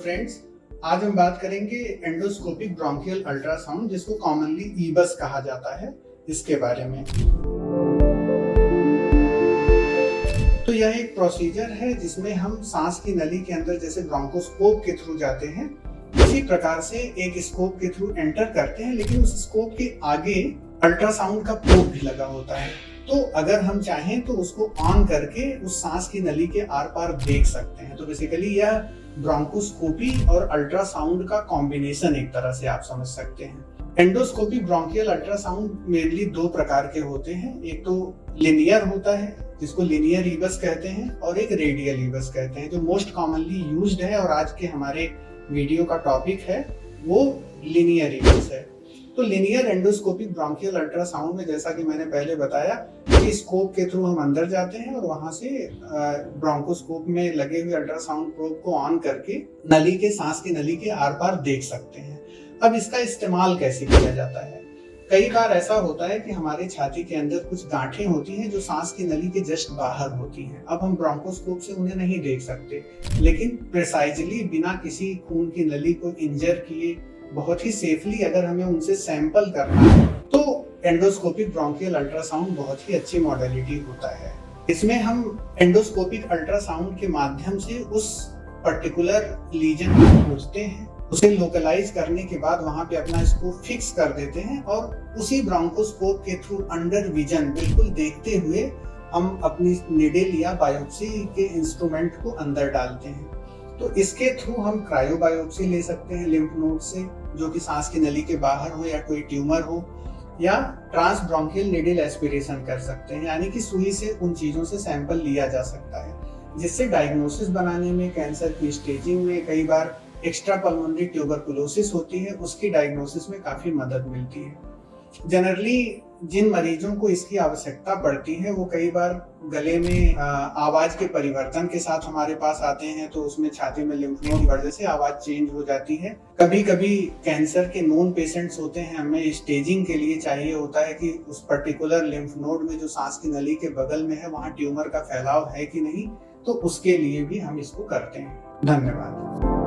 Friends, आज हम बात करेंगे एंडोस्कोपिक ब्रोंकियल अल्ट्रासाउंड, जिसको कॉमनली ईबस कहा जाता है, इसके बारे में। तो यह एक प्रोसीजर है जिसमें हम सांस की नली के अंदर जैसे ब्रोंकोस्कोप के थ्रू जाते हैं, इसी प्रकार से एक स्कोप के थ्रू एंटर करते हैं, लेकिन उस स्कोप के आगे अल्ट्रासाउंड का प्रोब भी लगा होता है। तो अगर हम चाहें तो उसको ऑन करके उस सांस की नली के आर पार देख सकते हैं। तो बेसिकली यह ब्रोंकोस्कोपी और अल्ट्रासाउंड का कॉम्बिनेशन एक तरह से आप समझ सकते हैं। एंडोस्कोपिक ब्रोंकियल अल्ट्रासाउंड मेनली दो प्रकार के होते हैं। एक तो लिनियर होता है जिसको लिनियर ईबस कहते हैं, और एक रेडियल ईबस कहते हैं, जो मोस्ट कॉमनली यूज्ड है और आज के हमारे वीडियो का टॉपिक है वो लिनियर ईबस है। तो लिनियर एंडोस्कोपिक ब्रोंकियल अल्ट्रासाउंड में, जैसा कि मैंने पहले बताया, कि स्कोप के थ्रू हम अंदर जाते हैं और वहां से ब्रोंकोस्कोप में लगे हुए अल्ट्रासाउंड प्रोब को ऑन करके नली के सांस की नली के आर पार देख सकते हैं। अब इसका इस्तेमाल कैसे किया जाता है? कई बार ऐसा होता है कि हमारे छाती के अंदर कुछ गांठें होती हैं जो सांस की नली के जस्ट बाहर होती हैं। अब हम ब्रोंकोस्कोप से उन्हें नहीं देख सकते, लेकिन प्रिसाइजली बिना किसी खून की नली को इंजर किए बहुत ही सेफली अगर हमें उनसे सैंपल करना है तो एंडोस्कोपिक ब्रोंकियल अल्ट्रासाउंड बहुत ही अच्छी मॉडलिटी होता है। इसमें हम एंडोस्कोपिक अल्ट्रासाउंड के माध्यम से उस पर्टिकुलर लीजन को खोजते हैं, उसे लोकलाइज करने के बाद वहां पे अपना स्कोप फिक्स कर देते हैं और उसी ब्रोंकोस्कोप के थ्रू अंडर विजन बिल्कुल देखते हुए हम अपनी निडिल या बायोप्सी के इंस्ट्रूमेंट को अंदर डालते हैं। तो इसके थ्रू हम क्रायोबायोप्सी ले सकते हैं लिम्फ नोड से, जो कि सांस की नली के बाहर हो या कोई ट्यूमर हो, या ट्रांस ब्रोंकियल निडिल एस्पिरेशन कर सकते हैं, यानी कि सुई से उन चीजों से सैंपल लिया जा सकता है, जिससे डायग्नोसिस बनाने में, कैंसर की स्टेजिंग में, कई बार एक्स्ट्रा पल्मोनरी ट्यूबरकुलोसिस होती है, उसकी डायग्नोसिस में काफी मदद मिलती है। जनरली जिन मरीजों को इसकी आवश्यकता पड़ती है वो कई बार गले में आवाज के परिवर्तन के साथ हमारे पास आते हैं, तो उसमें छाती में लिम्फ नोड की वजह से आवाज चेंज हो जाती है। कभी कभी कैंसर के नोन पेशेंट्स होते हैं, हमें स्टेजिंग के लिए चाहिए होता है कि उस पर्टिकुलर लिम्फ नोड में जो सांस की नली के बगल में है वहां ट्यूमर का फैलाव है कि नहीं, तो उसके लिए भी हम इसको करते हैं। धन्यवाद।